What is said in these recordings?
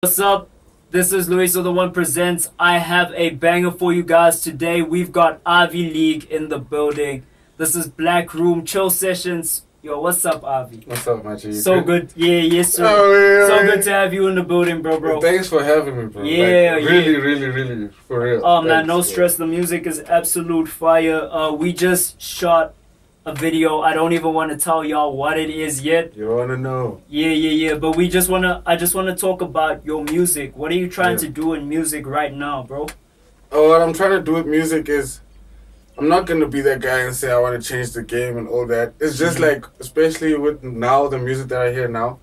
What's up? This is Loyiso The One presents. I have a banger for you guys today. We've got Ivyleeg in the building. This is BLACKROOM Chill Sessions. Yo, what's up, Avi? What's up, my G? So good. Yeah, yes, sir. Oh, yeah, So yeah. good to have you in the building, bro. Thanks for having me, bro. Yeah, really, for real. Oh, man, Thanks, no bro. stress. The music is absolute fire. We just shot a video. I don't even want to tell y'all what it is yet. You wanna know? Yeah. But I just wanna talk about your music. What are you trying to do in music right now, bro? Oh, what I'm trying to do with music is, I'm not gonna be that guy and say I want to change the game and all that. It's just like, especially with now the music that I hear now,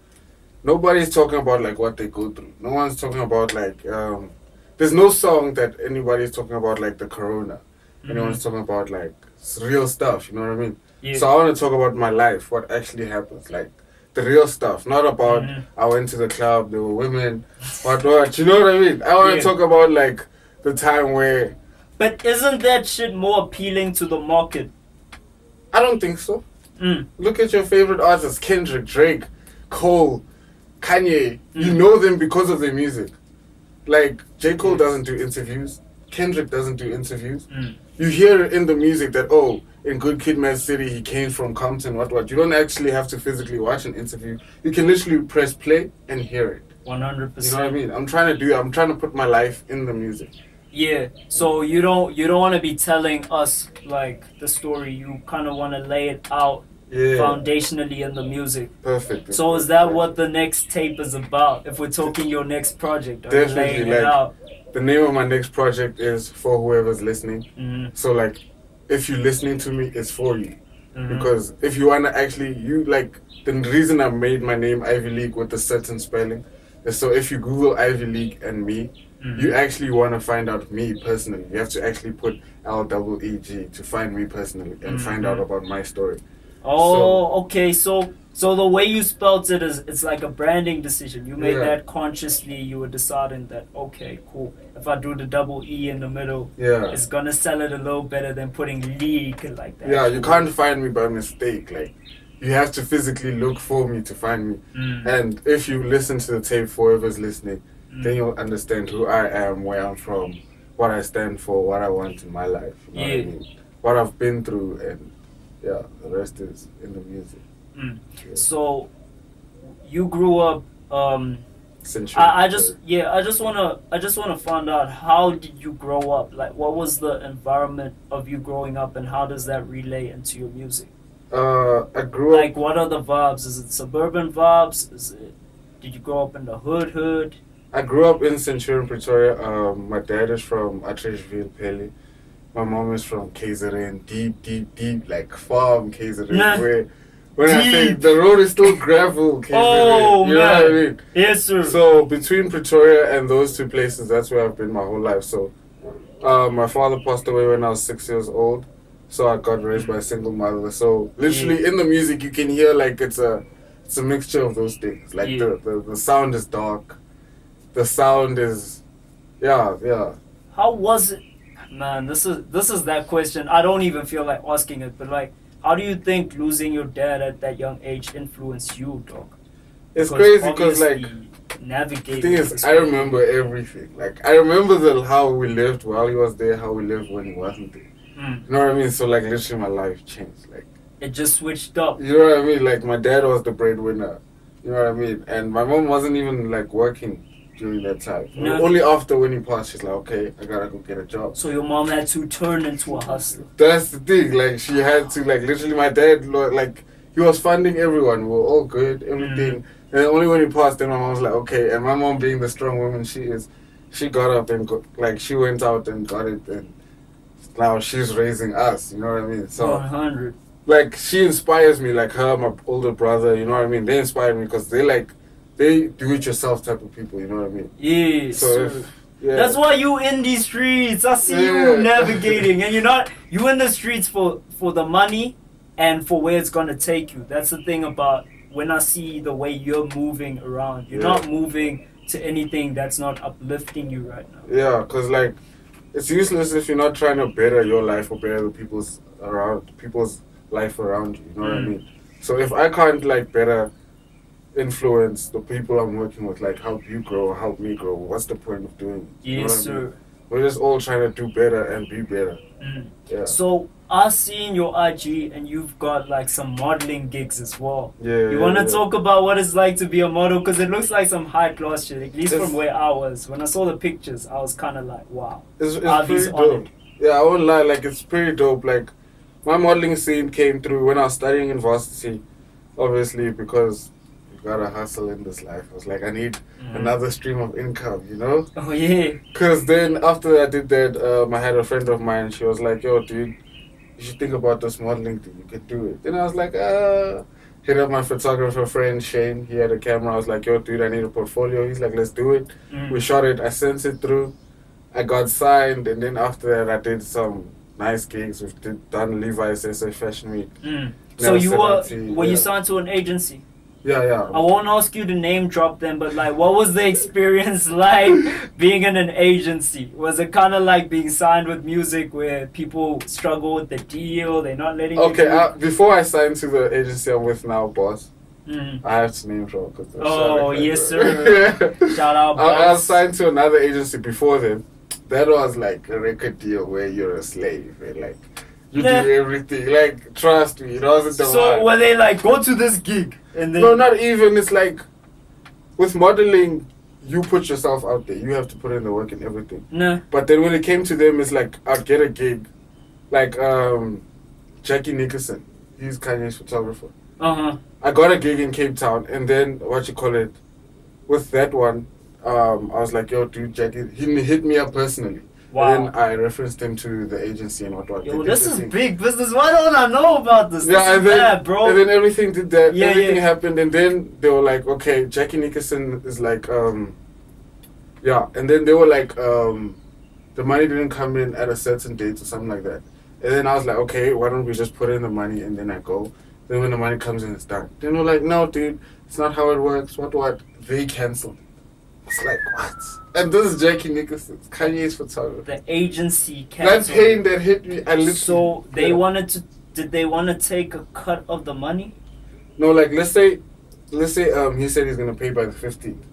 nobody's talking about like what they go through. No one's talking about like, there's no song that anybody's talking about like the corona. Anyone's talking about like real stuff. You know what I mean? Yeah. So I want to talk about my life, what actually happens, like the real stuff, not about I went to the club, there were women, what. You know what I mean? I want to talk about like the time where. But isn't that shit more appealing to the market? I don't think so. Look at your favorite artists: Kendrick, Drake, Cole, Kanye. You know them because of their music. Like J. Cole doesn't do interviews. Kendrick doesn't do interviews. You hear in the music that, oh, in Good Kid, Mad City, he came from Compton, what. You don't actually have to physically watch an interview. You can literally press play and hear it. 100%. You know what I mean? I'm trying to put my life in the music. Yeah. So you don't want to be telling us like the story. You kind of want to lay it out foundationally in the music. Perfect. So is that what the next tape is about? If we're talking your next project, are you Definitely. laying it out? The name of my next project is For Whoever's Listening. So like, if you're listening to me, it's for you. Because if you wanna actually, the reason I made my name Ivyleeg with a certain spelling is so if you Google Ivyleeg and me, you actually want to find out me personally. You have to actually put LEEG to find me personally and find out about my story. Oh, okay. So the way you spelt it is it's like a branding decision. You made that consciously. You were deciding that, okay, cool. If I do the double E in the middle, it's gonna sell it a little better than putting league like that. Yeah, you can't find me by mistake. Like, you have to physically look for me to find me. And if you listen to the tape, for whoever's listening, then you'll understand who I am, where I'm from, what I stand for, what I want in my life. You know what I mean? What I've been through, and the rest is in the music. So you grew up. I just wanna find out, how did you grow up? Like, what was the environment of you growing up, and how does that relay into your music? I grew up. Like, what are the vibes? Is it suburban vibes? Did you grow up in the hood? I grew up in Centurion, Pretoria. My dad is from Atteridgeville, Pele. My mom is from KZN, deep, like farm KZN, where when I say the road is still gravel, KZN, you know what I mean? Yes, sir. So between Pretoria and those two places, that's where I've been my whole life. So my father passed away when I was 6 years old, so I got raised by a single mother. So literally in the music, you can hear like it's a mixture of those things. Like the sound is dark, the sound is, How was it? Man, this is that question. I don't even feel like asking it, but like, how do you think losing your dad at that young age influenced you, dog? It's crazy because like, navigating. The thing is, I remember everything. Like, I remember how we lived while he was there, how we lived when he wasn't there. You know what I mean? So like, literally my life changed. Like, it just switched up. You know what I mean? Like, my dad was the breadwinner. You know what I mean? And my mom wasn't even like working during that time. Only after when he passed, she's like, okay, I gotta go get a job. So your mom had to turn into a hustler. That's the thing. Like, she had to, like, literally my dad, like, he was funding everyone. We were all good, everything. And only when he passed, then my mom was like, okay. And my mom, being the strong woman she is, she got up and she went out and got it, and now she's raising us. You know what I mean? So 100. Like, she inspires me. Like, her, my older brother. You know what I mean? They inspire me because they do-it-yourself type of people, you know what I mean? Yeah. So that's why you in these streets. I see you navigating, and you in the streets for the money and for where it's gonna take you. That's the thing about when I see the way you're moving around. You're not moving to anything that's not uplifting you right now. Yeah, because like, it's useless if you're not trying to better your life or better people's life around you. You know what I mean? So if I can't like better influence the people I'm working with, like help you grow, help me grow. What's the point of doing it? You know Yes, what I sir. mean? We're just all trying to do better and be better. Yeah. So I seen your IG and you've got like some modeling gigs as well. Yeah. You want to talk about what it's like to be a model? Because it looks like some high class shit. At least from where I was. When I saw the pictures, I was kind of like, wow. It's pretty dope. Yeah, I won't lie. Like, it's pretty dope. Like, my modeling scene came through when I was studying in varsity. Obviously, because you gotta hustle in this life. I was like, I need another stream of income, you know? Oh, yeah. Because then after I did that, I had a friend of mine. She was like, yo, dude, you should think about this modeling thing. You could do it. Then I was like, hit up my photographer friend, Shane. He had a camera. I was like, yo, dude, I need a portfolio. He's like, let's do it. We shot it. I sent it through. I got signed. And then after that, I did some nice gigs. We've done Levi's SA Fashion Week. So you were you signed to an agency? Yeah. I won't ask you to name drop them, but like, what was the experience like being in an agency? Was it kind of like being signed with music where people struggle with the deal? They're not letting you Okay, before I signed to the agency I'm with now, boss, I have to name drop. Oh, yes, sir. Shout out, boss. I was signed to another agency before then. That was like a record deal where you're a slave and like you do everything. Like, trust me, it wasn't the So were they like, go to this gig? And then no, not even. It's like with modeling, you put yourself out there. You have to put in the work and everything. No. But then when it came to them, it's like I'd get a gig, like Jackie Nickerson. He's Kanye's photographer. I got a gig in Cape Town, and then with that one, I was like, yo, dude, Jackie. He hit me up personally. Wow. And then I referenced him to the agency and what. Yo, this is big business. Why don't I know about this? Yeah, this is bad, bro. And then everything did that. Yeah, everything happened, and then they were like, okay, Jackie Nickerson is like, yeah. And then they were like, the money didn't come in at a certain date or something like that. And then I was like, okay, why don't we just put in the money and then I go. Then when the money comes in, it's done. Then we're like, no, dude, it's not how it works. What? They canceled. It's like, what? And this is Jackie Nickerson, Kanye's photographer. The agency canceled. That pain that hit me. So they wanted to. Did they want to take a cut of the money? No, like let's say, he said he's gonna pay by the 15th,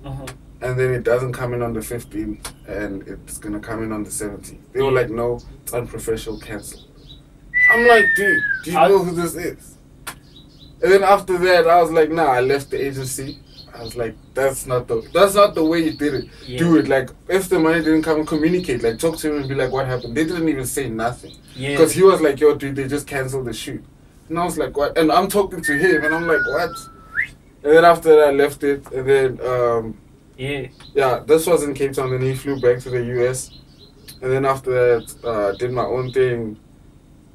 and then it doesn't come in on the 15th, and it's gonna come in on the 17th. They were like, no, it's unprofessional, cancel. I'm like, dude, do you know who this is? And then after that, I was like, nah, I left the agency. I was like, that's not the way you did it. Yeah. Do it. Like, if the money didn't come, communicate. Like, talk to him and be like, what happened? They didn't even say nothing. Yeah. Because he was like, yo, dude, they just canceled the shoot. And I was like, what? And I'm talking to him, and I'm like, what? And then after that, I left it. And then, yeah, this was in Cape Town. Then he flew back to the US. And then after that, did my own thing.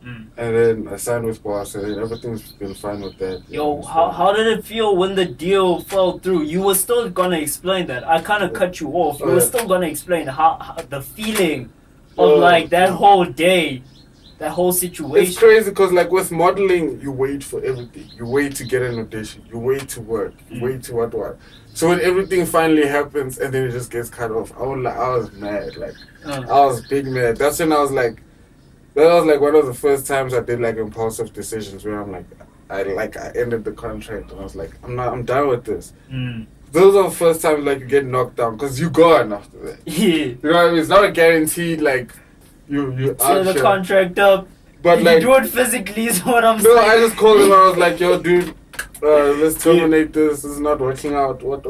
And then I signed with Boss, and then everything's been fine with that. Yo, how did it feel when the deal fell through? You were still gonna explain that. I kind of cut you off. You were still gonna explain how the feeling of like that whole day, that whole situation. It's crazy because like with modeling, you wait for everything. You wait to get an audition. You wait to work. You wait to what. So when everything finally happens and then it just gets cut off, I was mad. Like I was big mad. That's when I was like. That was like one of the first times I did like impulsive decisions where I'm like, I ended the contract and I was like, I'm done with this. Those are the first times like you get knocked down because you gone after that. You know what I mean? It's not a guaranteed like you seal the contract up. But you like do it physically is what I'm saying. No, I just called him and I was like, yo, dude, let's terminate this. This is not working out. What?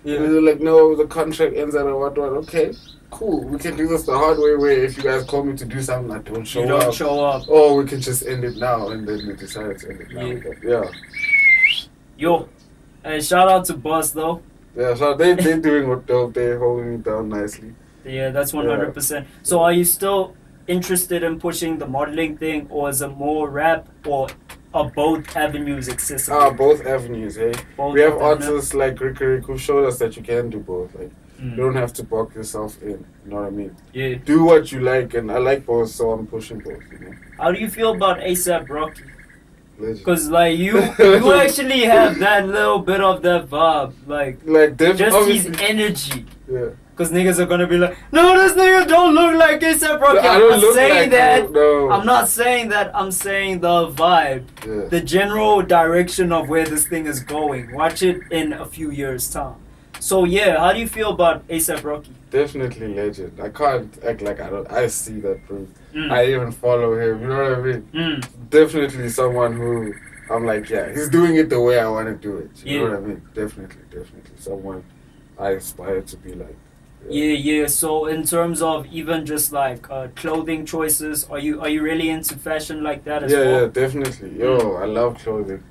Yeah. And they're like, no, the contract ends at a what. Okay. Cool, we can do this the hard way where if you guys call me to do something, I don't show up. You don't show up. Or we can just end it now, and then we decided to end it now. Yeah. Yo, hey, shout out to Boss though. Yeah, so they're doing what they're holding me down nicely. Yeah, that's 100%. So are you still interested in pushing the modeling thing, or is it more rap, or are both avenues accessible? Both avenues, hey. We have artists like Rick who showed us that you can do both, like. You don't have to box yourself in, you know what I mean? Yeah. Do what you like, and I like both, so I'm pushing both, you know? How do you feel about ASAP Rocky? Because like you actually have that little bit of that vibe, like just his energy. Yeah. Because niggas are gonna be like, no, this nigga don't look like A$AP Rocky. I I'm don't not look saying like that. no. I'm not saying that. I'm saying the vibe, the general direction of where this thing is going. Watch it in a few years' time. So yeah, how do you feel about A$AP Rocky? Definitely legend. I can't act like I don't. I see that proof. I even follow him. You know what I mean? Definitely someone who I'm like, yeah, he's doing it the way I want to do it. You know what I mean? Definitely someone I aspire to be like. Yeah. So in terms of even just like clothing choices, are you really into fashion like that as well? Yeah, definitely. Yo, I love clothing.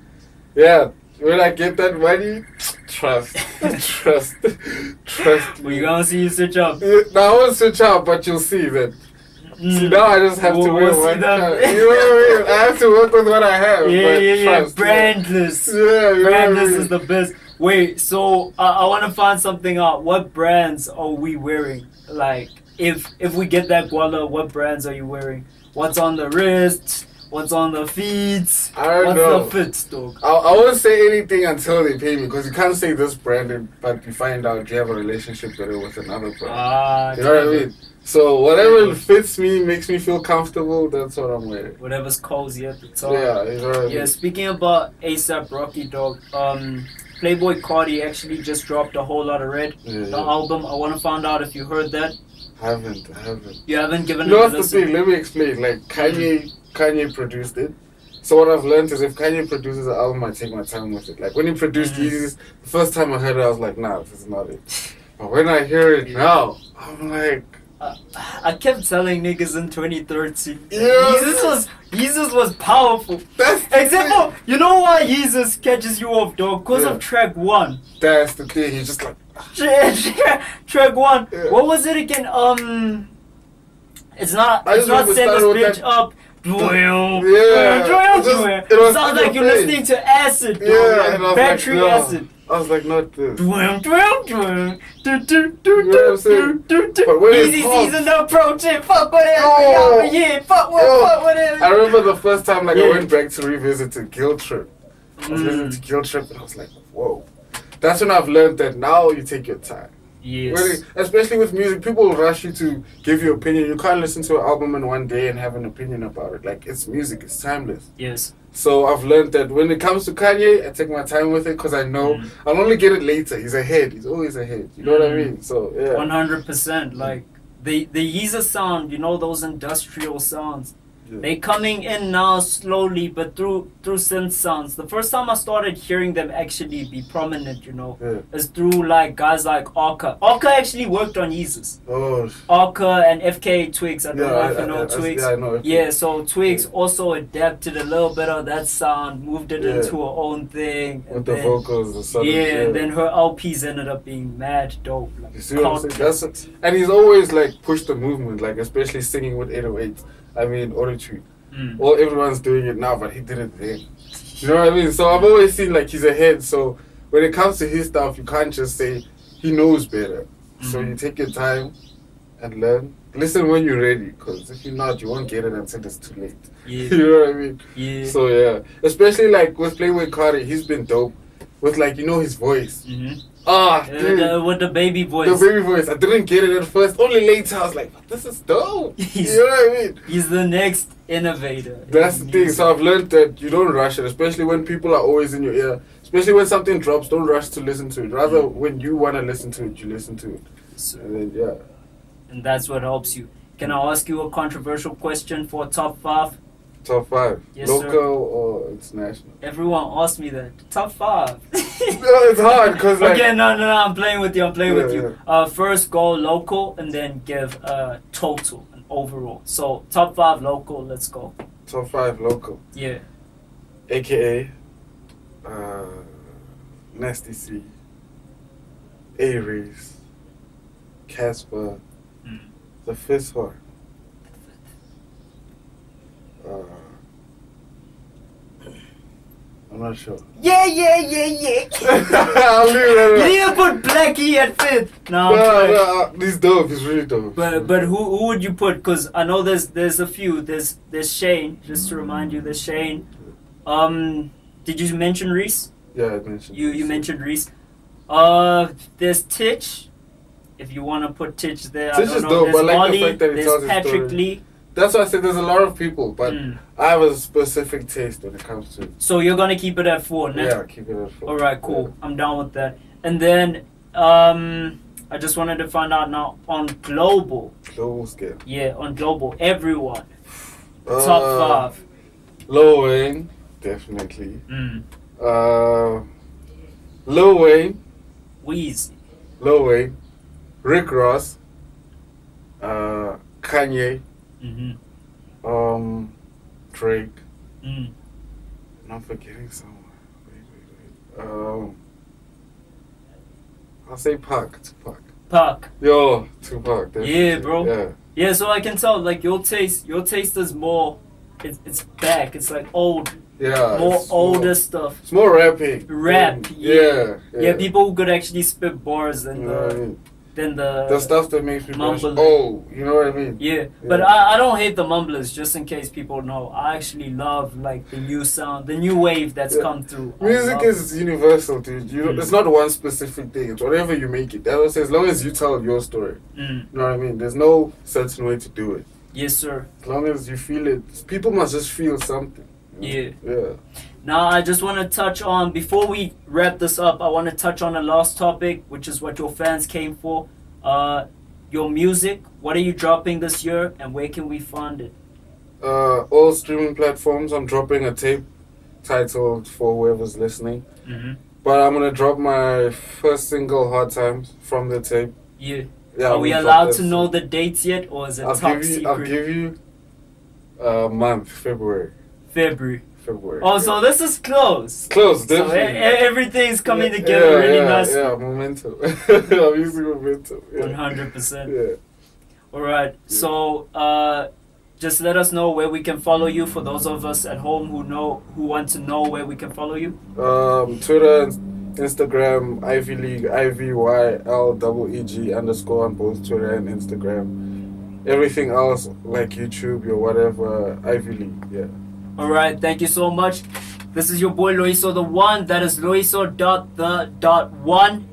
Yeah, when I get that money, trust. We're gonna see you switch up. Now I won't switch up, but you'll see that. See, now I just have to wear one. You know what I mean? I have to work with what I have. Yeah. Brandless. Brandless is the best. Wait, so I want to find something out. What brands are we wearing? Like, if we get that guala, what brands are you wearing? What's on the wrist? What's on the feet? I don't know. What's the fit, dog? I won't say anything until they pay me, because you can't say this brand, but you find out you have a relationship better with another brand. You know what I mean? So whatever fits me, makes me feel comfortable, that's what I'm wearing. Whatever's cozy at the top. Yeah, you know what I mean? Speaking about A$AP Rocky, dog, Playboi Carti actually just dropped A Whole Lot of Red, the album. I want to find out if you heard that. I haven't. You haven't given it a listen? That's the thing, let me explain. Like, Kanye produced it. So what I've learned is if Kanye produces an album, I take my time with it. Like, when he produced Yeezys, the first time I heard it, I was like, nah, this is not it. But when I hear it now, I'm like... I kept telling niggas in 2013, Yeezus was powerful. Except for, you know why Yeezus catches you off, dog? Because of track 1. That's the thing, he's just like... track 1. What was it again? It's not send this bitch up. It sounds like you're listening to acid, dog, like battery acid. I was like, not this. Easy season approaching. Fuck whatever. Fuck whatever. I remember the first time I went back to revisit to Guilt Trip. I was listening to Guilt Trip and I was like, whoa. That's when I've learned that now you take your time. Yes. Really, especially with music, people will rush you to give you opinion. You can't listen to an album in one day and have an opinion about it. Like, it's music, it's timeless. Yes. So I've learned that when it comes to Kanye, I take my time with it because I know I'll only get it later. He's ahead. He's always ahead. You know what I mean? So yeah. 100%. Like the Yeezus sound, you know, those industrial sounds. Yeah. They coming in now slowly, but through synth sounds. The first time I started hearing them actually be prominent, you know, is through like guys like Arca. Arca actually worked on Yeezus. Oh. Arca and FK Twigs. I don't know if you know Twigs. I know. Yeah, so Twigs also adapted a little bit of that sound, moved it into her own thing. With the vocals, the sudden, and then her LPs ended up being mad dope. Like, you see what I'm saying? And he's always like pushed the movement, like especially singing with 808s. I mean, auto-tune. Well, everyone's doing it now, but he did it then. You know what I mean? So I've always seen like he's ahead. So when it comes to his stuff, you can't just say he knows better. So you take your time and learn. Listen when you're ready, because if you're not, you won't get it until it's too late. Yeah. You know what I mean? Yeah. So yeah, especially like with Playboi Carti, he's been dope. With like, you know, his voice. With the baby voice. The baby voice. I didn't get it at first. Only later I was like, this is dope. You know what I mean? He's the next innovator. That's the thing. So I've learned that you don't rush it, especially when people are always in your ear. Especially when something drops, don't rush to listen to it. Rather, when you want to listen to it, you listen to it. So, and then, and that's what helps you. Can I ask you a controversial question for top 5? Top 5. Yes, local sir. Or international? Everyone asked me that. Top 5. No, it's hard because like... Okay, no, I'm playing with you. First go local and then give total and overall. So top 5 local, let's go. Top 5 local. Yeah. AKA Nasty C, Aries, Casper, The Fifth One. I'm not sure. Yeah. I'll leave You need to put Blackie at 5th. No, he's dope. He's really dope. But who would you put? Because I know there's a few. There's Shane. Just to remind you, there's Shane. Did you mention Reese? Yeah, I mentioned. You mentioned Reese. There's Titch. If you want to put Titch there, Titch I don't is know. dope, There's but I like Molly, the fact that he there's tells his Patrick story. Lee. That's why I said there's a lot of people, but I have a specific taste when it comes to. So you're gonna keep it at 4, nah? Yeah, keep it at 4. All right, cool. Yeah. I'm down with that. And then I just wanted to find out now on global. Global scale. Yeah, on global, everyone. Top 5. Lil Wayne, definitely. Lil Wayne. Weezy. Lil Wayne. Rick Ross. Kanye. Drake. I'm forgetting someone. Wait. I'll say Tupac. Pac. Yo, Tupac. Definitely. Yeah, bro. Yeah. Yeah, so I can tell like your taste is more. It's back. It's like old. Yeah. More older stuff. It's more rapping. Rap. Yeah. Yeah, people who could actually spit bars and the stuff that makes people mumbling. oh, you know what I mean? Yeah, but I don't hate the mumblers. Just in case people know, I actually love like the new sound, the new wave that's come through. Music is universal, dude. It's not one specific thing. It's whatever you make it. That was as long as you tell your story. You know what I mean? There's no certain way to do it. Yes, sir. As long as you feel it, people must just feel something. Yeah. Yeah. Now I just want to touch on, before we wrap this up, I want to touch on the last topic, which is what your fans came for. Your music. What are you dropping this year, and where can we find it? All streaming platforms. I'm dropping a tape titled For Whoever's Listening. But I'm gonna drop my first single, Hard Times, from the tape. Yeah. Yeah. Are we allowed to know the dates yet, or is it top secret? I'll give you a month, February. February. Oh, so this is close. Close, So definitely. everything's coming together really nice. Yeah, momentum. I'm using momentum. 100%. Yeah. All right. So just let us know where we can follow you for those of us at home who want to know where we can follow you. Twitter and Instagram, Ivyleeg, IVYLEEG _ on both Twitter and Instagram. Everything else like YouTube or whatever, Ivyleeg. Yeah. All right, thank you so much. This is your boy Loyiso The One. That is Loyiso.the.one.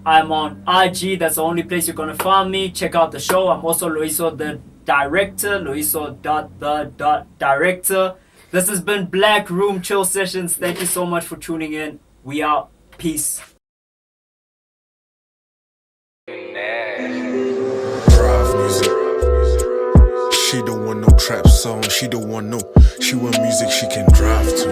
I'm on IG. That's the only place you're gonna find me. Check out the show. I'm also Loyiso the Director. Loyiso.the.director. This has been Black Room Chill Sessions. Thank you so much for tuning in. We out. Peace. She don't want no trap song, she don't want no. She want music she can drive to.